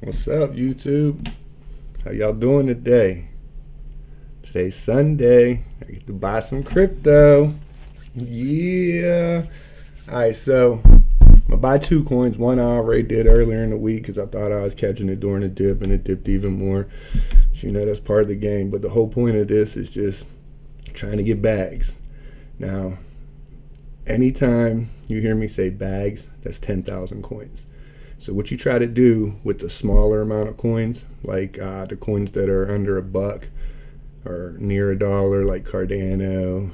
What's up, YouTube? How y'all doing today? Today's Sunday. I get to buy some crypto. Yeah. Alright, so I'm gonna buy 2 coins. One I already did earlier in the week because I thought I was catching it during the dip, and it dipped even more. So, that's part of the game. But the whole point of this is just trying to get bags. Now, anytime you hear me say bags, that's 10,000 coins. So what you try to do with the smaller amount of coins, like the coins that are under $1 or near $1, like Cardano,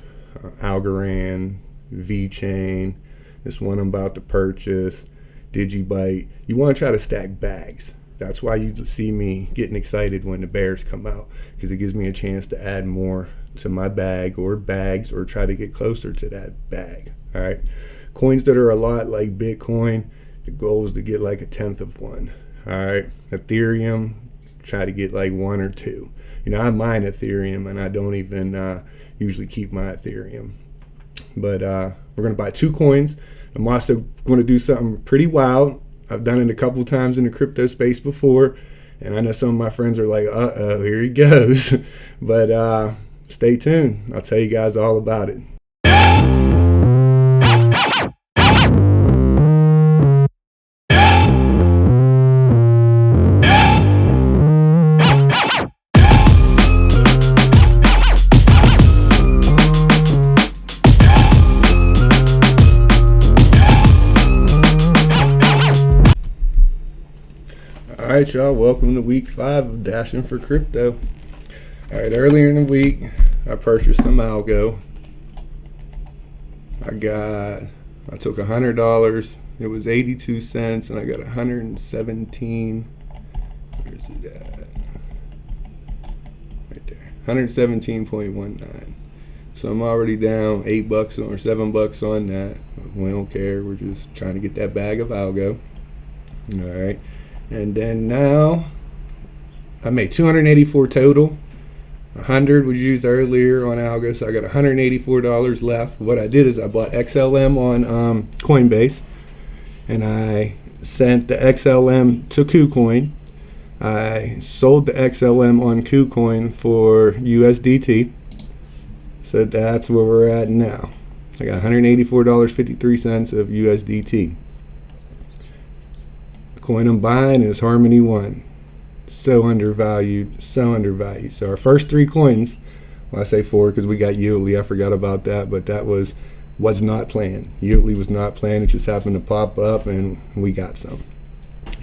Algorand, VeChain, this one I'm about to purchase, Digibyte, you want to try to stack bags. That's why you see me getting excited when the bears come out, because it gives me a chance to add more to my bag or bags, or try to get closer to that bag. All right, coins that are a lot like Bitcoin, the goal is to get like 1/10 of one. All right, Ethereum, try to get like 1 or 2. I mine Ethereum, and I don't even usually keep my Ethereum. But we're gonna buy 2 coins. I'm also going to do something pretty wild. I've done it a couple times in the crypto space before, and I know some of my friends are like, "Uh-oh, here he goes." But stay tuned. I'll tell you guys all about it. All right, y'all, welcome to week 5 of Dashing for Crypto. All right, earlier in the week, I purchased some algo. I took $100. It was 82 cents, and I got 117. Where's it at? Right there, 117.19. So I'm already down $8 or $7 on that. We don't care. We're just trying to get that bag of algo. All right. And then now I made 284 total. 100 was used earlier on algo, so I got $184 left. What I did is I bought XLM on Coinbase, and I sent the XLM to KuCoin. I sold the XLM on KuCoin for USDT. So that's where we're at now. I got $184.53 of USDT. Coin I'm buying is Harmony One. So undervalued, so undervalued. So our first 3 coins, well, I say 4 because we got Yieldly. I forgot about that, but that was not planned. Yieldly was not planned. It just happened to pop up, and we got some.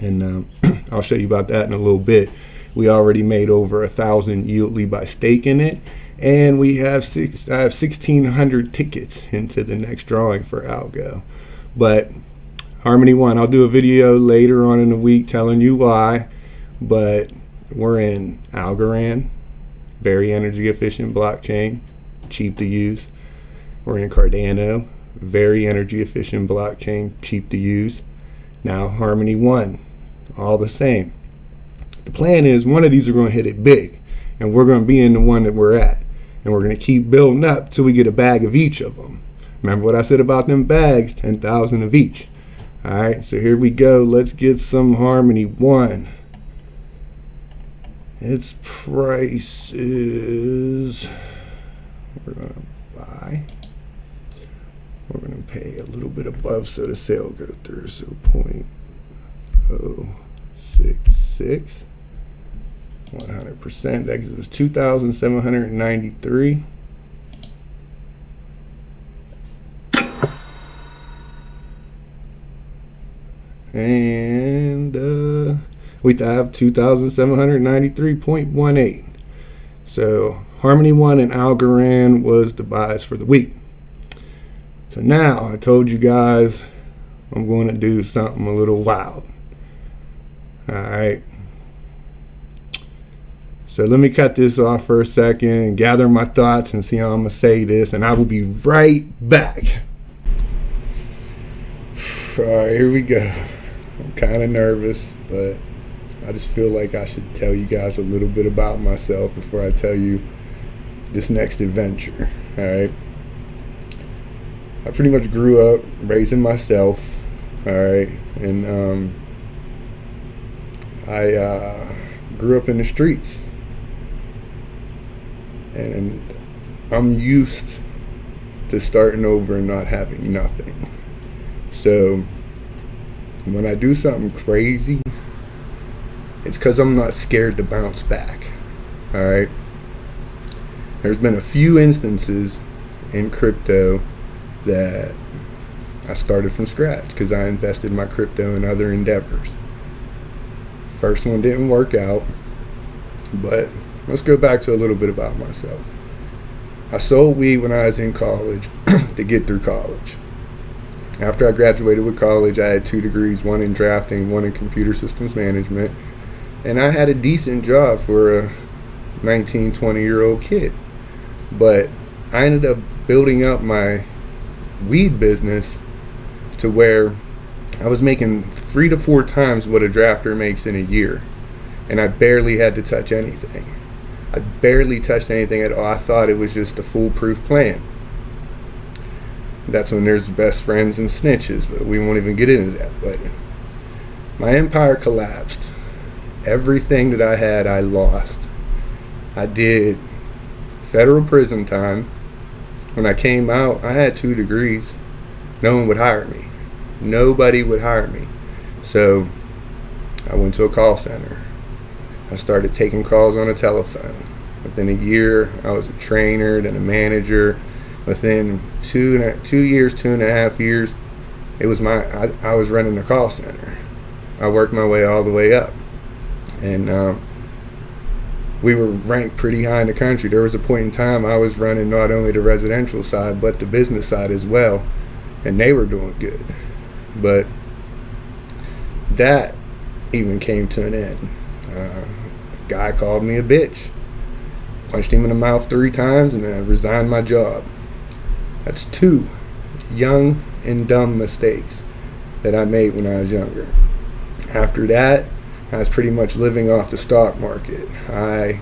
And I'll show you about that in a little bit. We already made over 1,000 Yieldly by staking it, and I have 1,600 tickets into the next drawing for algo. But Harmony One, I'll do a video later on in the week telling you why, but we're in Algorand, very energy efficient blockchain, cheap to use. We're in Cardano, very energy efficient blockchain, cheap to use. Now Harmony One, all the same. The plan is one of these are going to hit it big, and we're going to be in the one that we're at, and we're going to keep building up till we get a bag of each of them. Remember what I said about them bags, 10,000 of each. All right, so here we go. Let's get some Harmony One. Its price is, we're going to buy. We're going to pay a little bit above so the sale go through. So 0.066, 100%. That gives us 2,793. And we have 2,793.18. So Harmony One and Algorand was the buys for the week. So now I told you guys I'm going to do something a little wild. All right. So let me cut this off for a second and gather my thoughts and see how I'm going to say this, and I will be right back. All right, here we go. I'm kind of nervous, but I just feel like I should tell you guys a little bit about myself before I tell you this next adventure. All right. I pretty much grew up raising myself. All right. And I grew up in the streets, and I'm used to starting over and not having nothing. So when I do something crazy, it's because I'm not scared to bounce back. All right. There's been a few instances in crypto that I started from scratch because I invested my crypto in other endeavors. First one didn't work out, but let's go back to a little bit about myself. I sold weed when I was in college to get through college. After I graduated with college, I had 2 degrees, one in drafting, one in computer systems management, and I had a decent job for a 19, 20-year-old kid. But I ended up building up my weed business to where I was making 3 to 4 times what a drafter makes in a year, and I barely had to touch anything. I barely touched anything at all. I thought it was just a foolproof plan. That's when there's best friends and snitches, but we won't even get into that. But my empire collapsed. Everything that I had, I lost. I did federal prison time. When I came out, I had 2 degrees. No one would hire me. Nobody would hire me. So I went to a call center. I started taking calls on a telephone. Within a year, I was a trainer, then a manager. Within 2.5 years, it was I was running the call center. I worked my way all the way up, and we were ranked pretty high in the country. There was a point in time I was running not only the residential side but the business side as well, and they were doing good. But that even came to an end. A guy called me a bitch, punched him in the mouth 3 times, and then I resigned my job. That's 2 young and dumb mistakes that I made when I was younger. After that, I was pretty much living off the stock market. I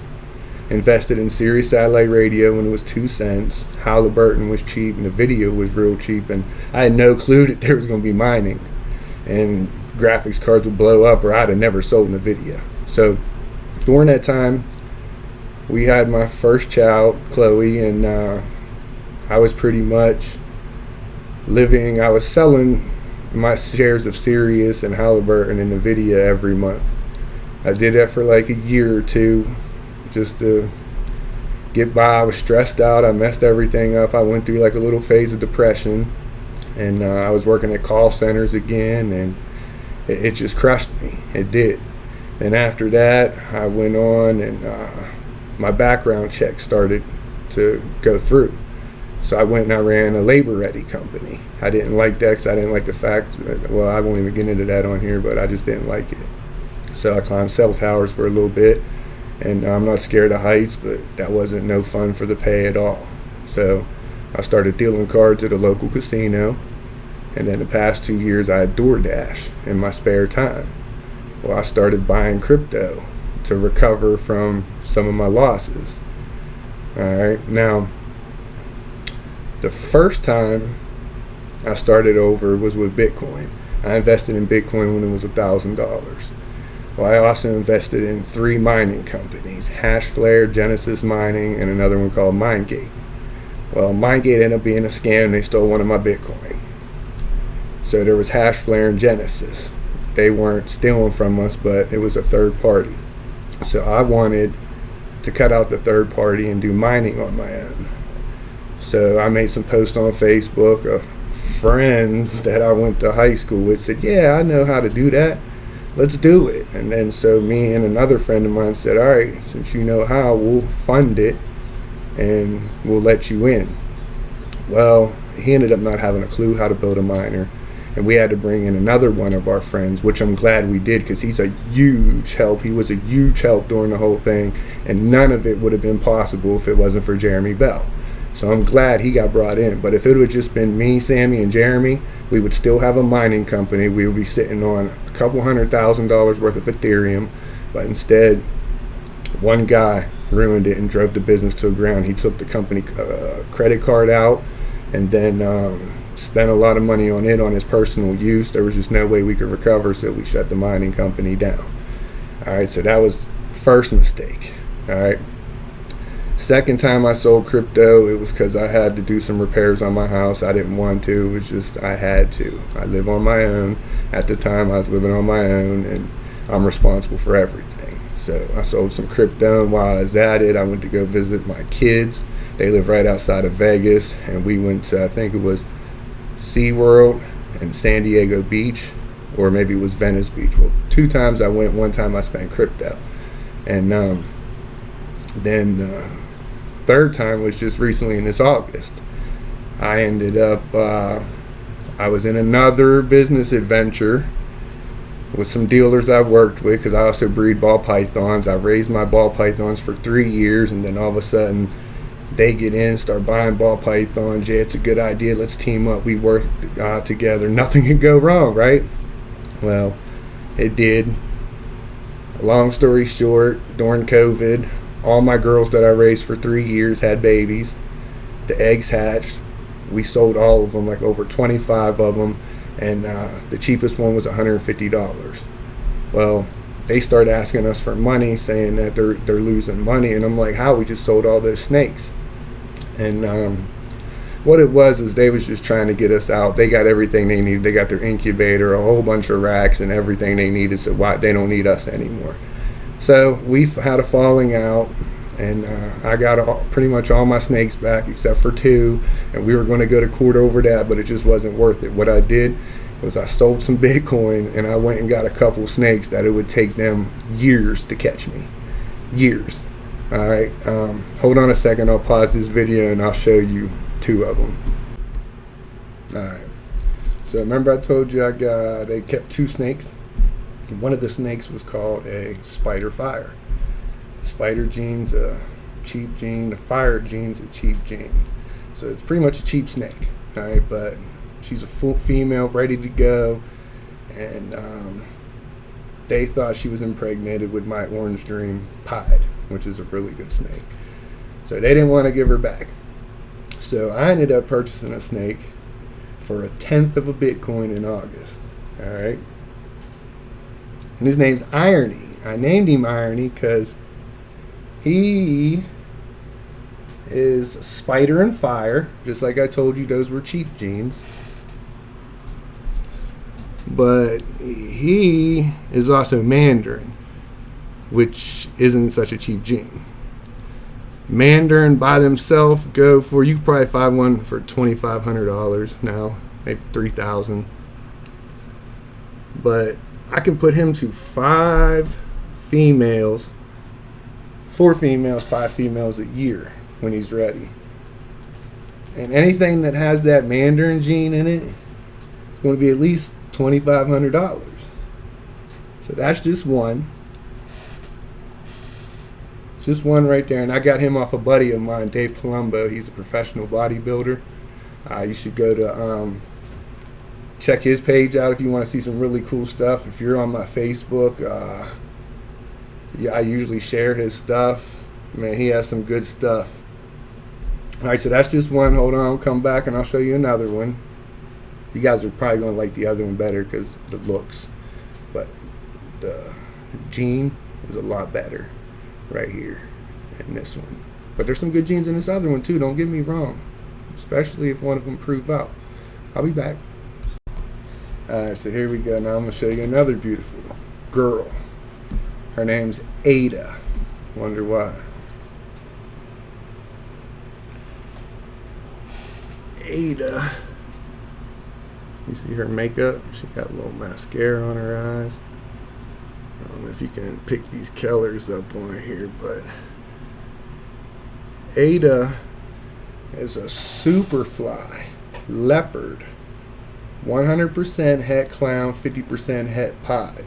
invested in Sirius Satellite Radio when it was 2 cents. Halliburton was cheap and the video was real cheap, and I had no clue that there was going to be mining and graphics cards would blow up, or I'd have never sold NVIDIA. So during that time, we had my first child, Chloe, and I was pretty much living, I was selling my shares of Sirius and Halliburton and NVIDIA every month. I did that for like a year or 2 just to get by. I was stressed out. I messed everything up. I went through like a little phase of depression, and I was working at call centers again, and it just crushed me. It did. And after that, I went on, and my background check started to go through. So I went and I ran a labor ready company. I didn't like that because I didn't like the fact that, well, I won't even get into that on here, but I just didn't like it. So I climbed cell towers for a little bit, and I'm not scared of heights, but that wasn't no fun for the pay at all. So I started dealing cards at a local casino, and then the past 2 years I had DoorDash in my spare time. Well, I started buying crypto to recover from some of my losses. All right, now the first time I started over was with Bitcoin. I invested in Bitcoin when it was $1,000. Well, I also invested in 3 mining companies, Hashflare, Genesis Mining, and another one called MineGate. Well, MineGate ended up being a scam. They stole one of my Bitcoin. So there was Hashflare and Genesis. They weren't stealing from us, but it was a third party. So I wanted to cut out the third party and do mining on my own. So I made some posts on Facebook. A friend that I went to high school with said, yeah, I know how to do that. Let's do it. And then so me and another friend of mine said, all right, since you know how, we'll fund it and we'll let you in. Well, he ended up not having a clue how to build a miner, and we had to bring in another one of our friends, which I'm glad we did because he's a huge help. He was a huge help during the whole thing, and none of it would have been possible if it wasn't for Jeremy Bell. So I'm glad he got brought in. But if it would have just been me, Sammy, and Jeremy, we would still have a mining company. We would be sitting on a couple $100,000 worth of Ethereum. But instead, one guy ruined it and drove the business to the ground. He took the company credit card out and then spent a lot of money on it on his personal use. There was just no way we could recover, so we shut the mining company down. All right, so that was first mistake. All right. Second time I sold crypto, it was because I had to do some repairs on my house. I didn't want to. It was just I had to. I live on my own. At the time, I was living on my own, and I'm responsible for everything. So I sold some crypto, and while I was at it, I went to go visit my kids. They live right outside of Vegas, and we went to, I think it was SeaWorld and San Diego Beach, or maybe it was Venice Beach. Well, 2 times I went. 1 time I spent crypto. And then the 3rd time was just recently in this August. I ended up, I was in another business adventure with some dealers I worked with, because I also breed ball pythons. I raised my ball pythons for 3 years, and then all of a sudden they get in, start buying ball pythons. Yeah, it's a good idea. Let's team up. We work together. Nothing can go wrong, right? Well, it did. Long story short, during COVID, all my girls that I raised for 3 years had babies. The eggs hatched. We sold all of them, like over 25 of them, and the cheapest one was $150. Well, they started asking us for money, saying that they're losing money, and I'm like, how? We just sold all those snakes. And what it was is they was just trying to get us out. They got everything they needed. They got their incubator, a whole bunch of racks, and everything they needed, so why they don't need us anymore. So we had a falling out, and I got pretty much all my snakes back except for 2, and we were going to go to court over that, but it just wasn't worth it. What I did was I sold some Bitcoin, and I went and got a couple snakes that it would take them years to catch me. Years. All right. Hold on a second. I'll pause this video, and I'll show you 2 of them. All right. So remember I told you they kept 2 snakes? One of the snakes was called a Spider Fire. Spider gene's a cheap gene. The fire gene's a cheap gene. So it's pretty much a cheap snake. All right, but she's a full female, ready to go, and they thought she was impregnated with my Orange Dream Pied, which is a really good snake. So they didn't want to give her back. So I ended up purchasing a snake for 1/10 of a Bitcoin in August. All right. And his name's Irony. I named him Irony because he is spider and fire, just like I told you those were cheap genes. But he is also Mandarin, which isn't such a cheap gene. Mandarin by themselves go for, you could probably find one for $2,500 now, maybe $3,000. But I can put him to 5 females, 4 females, 5 females a year when he's ready. And anything that has that Mandarin gene in it, it's going to be at least $2,500. So that's just one. It's just one right there. And I got him off a buddy of mine, Dave Palumbo. He's a professional bodybuilder. You should go to check his page out if you want to see some really cool stuff. If you're on my Facebook, yeah, I usually share his stuff. Man, he has some good stuff. All right, so that's just one. Hold on, I'll come back and I'll show you another one. You guys are probably going to like the other one better because the looks, but the gene is a lot better right here in this one. But there's some good genes in this other one too, don't get me wrong, especially if one of them prove out. I'll be back. Alright, so here we go. Now I'm going to show you another beautiful girl. Her name's Ada. Wonder why. Ada. You see her makeup? She got a little mascara on her eyes. I don't know if you can pick these colors up on here, but Ada is a superfly leopard. 100% het clown, 50% het pied.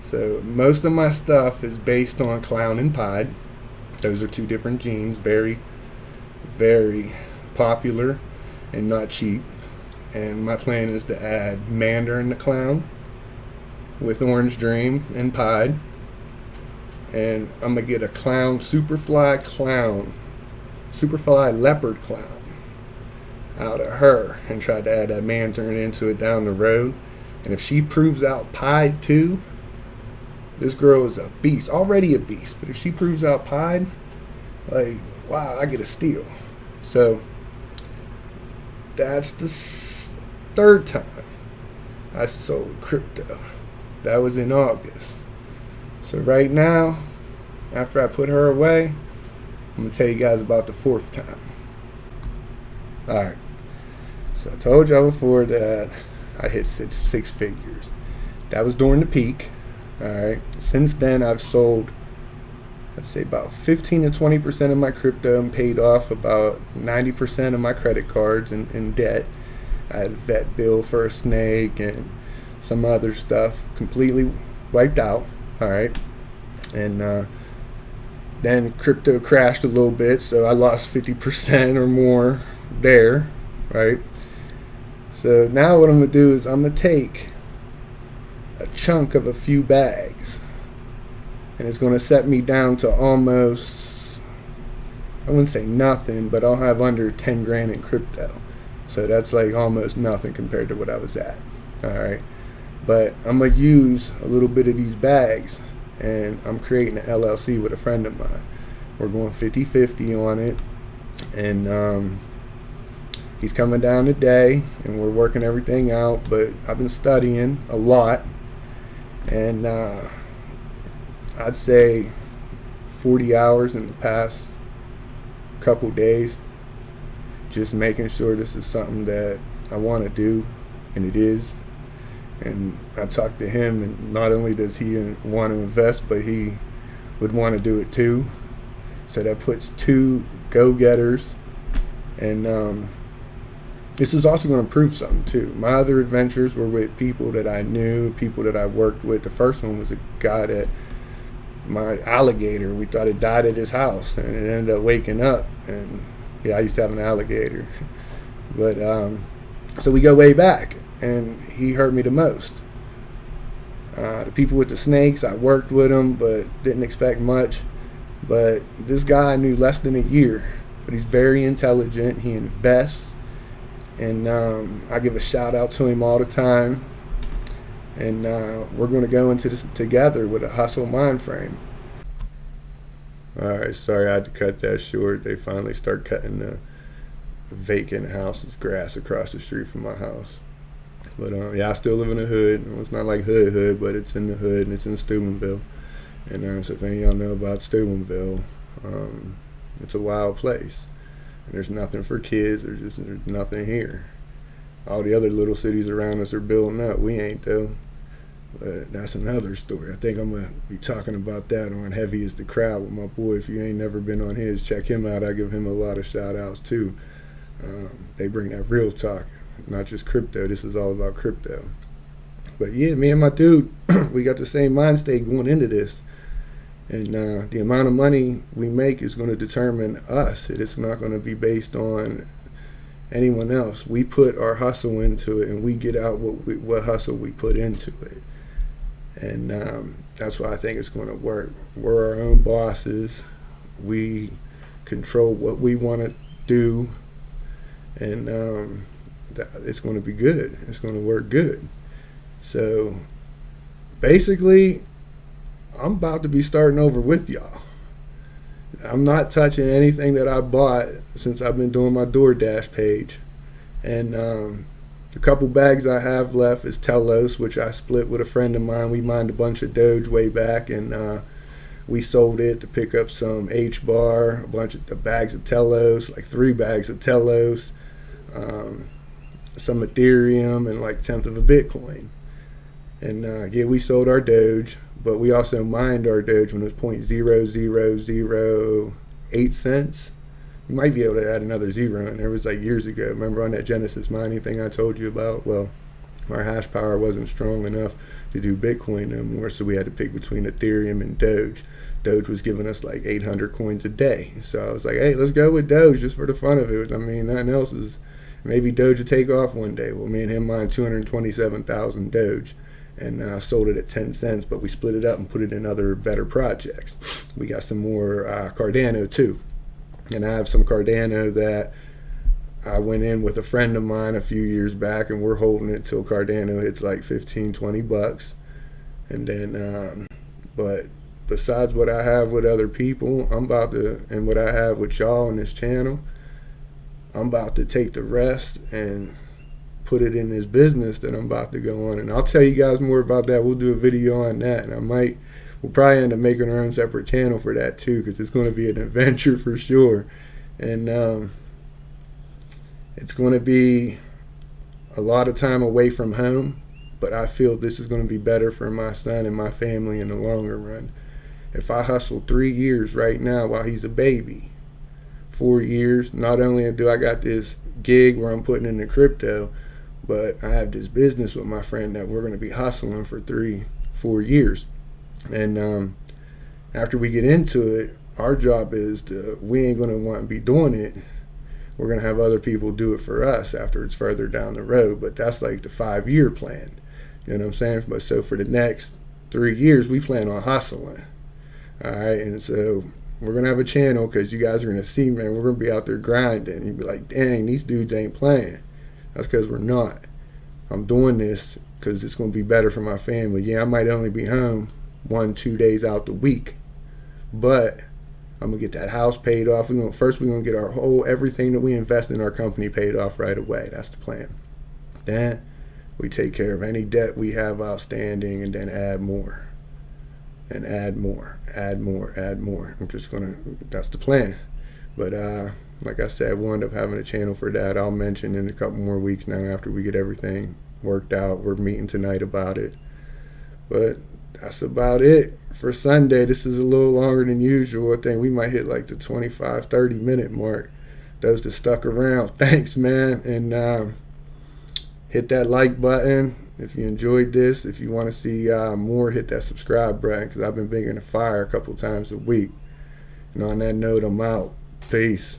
So most of my stuff is based on clown and pied. Those are 2 different genes, very, very popular and not cheap. And my plan is to add Mandarin the clown with Orange Dream and pied. And I'm going to get a clown, superfly leopard clown out of her and try to add that Mandarin into it down the road. And if she proves out pied too, This girl is a beast, already a beast. But if she proves out Pied, like, wow, I get a steal. So that's the third time I sold crypto. That was in August. So right now, after I put her away, I'm going to tell you guys about the fourth time. Alright, so I told y'all before that I hit six figures. That was during the peak. Alright, since then I've sold, let's say, about 15 to 20% of my crypto and paid off about 90% of my credit cards in debt. I had a vet bill for a snake and some other stuff completely wiped out. Alright, and then crypto crashed a little bit, so I lost 50% or more there, right? So now what I'm going to do is I'm going to take a chunk of a few bags, and it's going to set me down to almost, I wouldn't say nothing, but I'll have under 10 grand in crypto. So that's like almost nothing compared to what I was at. Alright, but I'm going to use a little bit of these bags, and I'm creating an LLC with a friend of mine. We're going 50-50 on it, and he's coming down today, and we're working everything out. But I've been studying a lot, and I'd say 40 hours in the past couple days, just making sure this is something that I want to do, and it is. And I talked to him, and not only does he want to invest, but he would want to do it too. So that puts two go-getters, and this is also going to prove something too. My other adventures were with people that I knew, people that I worked with. The first one was a guy that my alligator, we thought it died at his house, and it ended up waking up. And yeah, I used to have an alligator, but so we go way back. And he hurt me the most. The people with the snakes, I worked with them, but didn't expect much. But this guy I knew less than a year, but he's very intelligent. He invests, and I give a shout out to him all the time. And we're going to go into this together with a hustle mind frame. All right, sorry I had to cut that short. They finally start cutting the vacant house's grass across the street from my house. But yeah, I still live in the hood. Well, it's not like hood, but it's in the hood, and it's in Steubenville. And so if any of y'all know about Steubenville, it's a wild place. And there's nothing for kids. There's nothing here. All the other little cities around us are building up. We ain't though. But that's another story. I think I'm gonna be talking about that on Heavy is the Crowd with my boy. If you ain't never been on his, check him out. I give him a lot of shout outs too. They bring that real talk. Not just crypto. This is all about crypto. But yeah, me and my dude, we got the same mind state going into this. And the amount of money we make is going to determine us. It is not going to be based on anyone else. We put our hustle into it, and we get out what hustle we put into it. And that's why I think it's going to work. We're our own bosses. We control what we want to do. And it's going to be good. It's going to work good. So basically, I'm about to be starting over with y'all. I'm not touching anything that I bought since I've been doing my DoorDash page. And the couple bags I have left is Telos, which I split with a friend of mine. We mined a bunch of Doge way back, and we sold it to pick up some H-bar, a bunch of the bags of Telos, like 3 bags of Telos, some Ethereum, and like 1/10 of a Bitcoin. And yeah, we sold our Doge, but we also mined our Doge when it was 0.00008 cents. You might be able to add another zero, and there was like years ago. Remember on that Genesis mining thing I told you about? Well, our hash power wasn't strong enough to do Bitcoin no more, so we had to pick between Ethereum and Doge. Doge was giving us like 800 coins a day. So I was like, hey, let's go with Doge just for the fun of it. I mean, nothing else is, maybe Doge will take off one day. Well, me and him mined 227,000 Doge. And sold it at 10 cents, but we split it up and put it in other better projects. We got some more Cardano too. And I have some Cardano that I went in with a friend of mine a few years back, and we're holding it till Cardano hits like 15, 20 bucks. And then But besides what I have with other people, and what I have with y'all on this channel, I'm about to take the rest and put it in this business that I'm about to go on. And I'll tell you guys more about that. We'll do a video on that. And we'll probably end up making our own separate channel for that too, because it's going to be an adventure for sure. And it's going to be a lot of time away from home, but I feel this is going to be better for my son and my family in the longer run. If I hustle 3 years right now while he's a baby, 4 years, not only do I got this gig where I'm putting in the crypto, but I have this business with my friend that we're going to be hustling for 3-4 years. And after we get into it, our job is we ain't going to want to be doing it. We're going to have other people do it for us after it's further down the road. But that's like the 5-year plan. You know what I'm saying? But so for the next 3 years, we plan on hustling. All right. And so we're going to have a channel because you guys are going to see, man, we're going to be out there grinding. You'd be like, dang, these dudes ain't playing. That's because we're not. I'm doing this because it's going to be better for my family. Yeah, I might only be home 1-2 days out the week, but I'm going to get that house paid off. First, we're going to get everything that we invest in our company paid off right away. That's the plan. Then we take care of any debt we have outstanding and then add more. And add more. I'm just going to, that's the plan. But like I said, we'll end up having a channel for that. I'll mention in a couple more weeks now after we get everything worked out. We're meeting tonight about it. But that's about it for Sunday. This is a little longer than usual. I think we might hit like the 25-30 minute mark. Those that stuck around, thanks, man. And hit that like button if you enjoyed this. If you want to see more, hit that subscribe button, because I've been bringing the fire a couple times a week. And on that note, I'm out. Peace.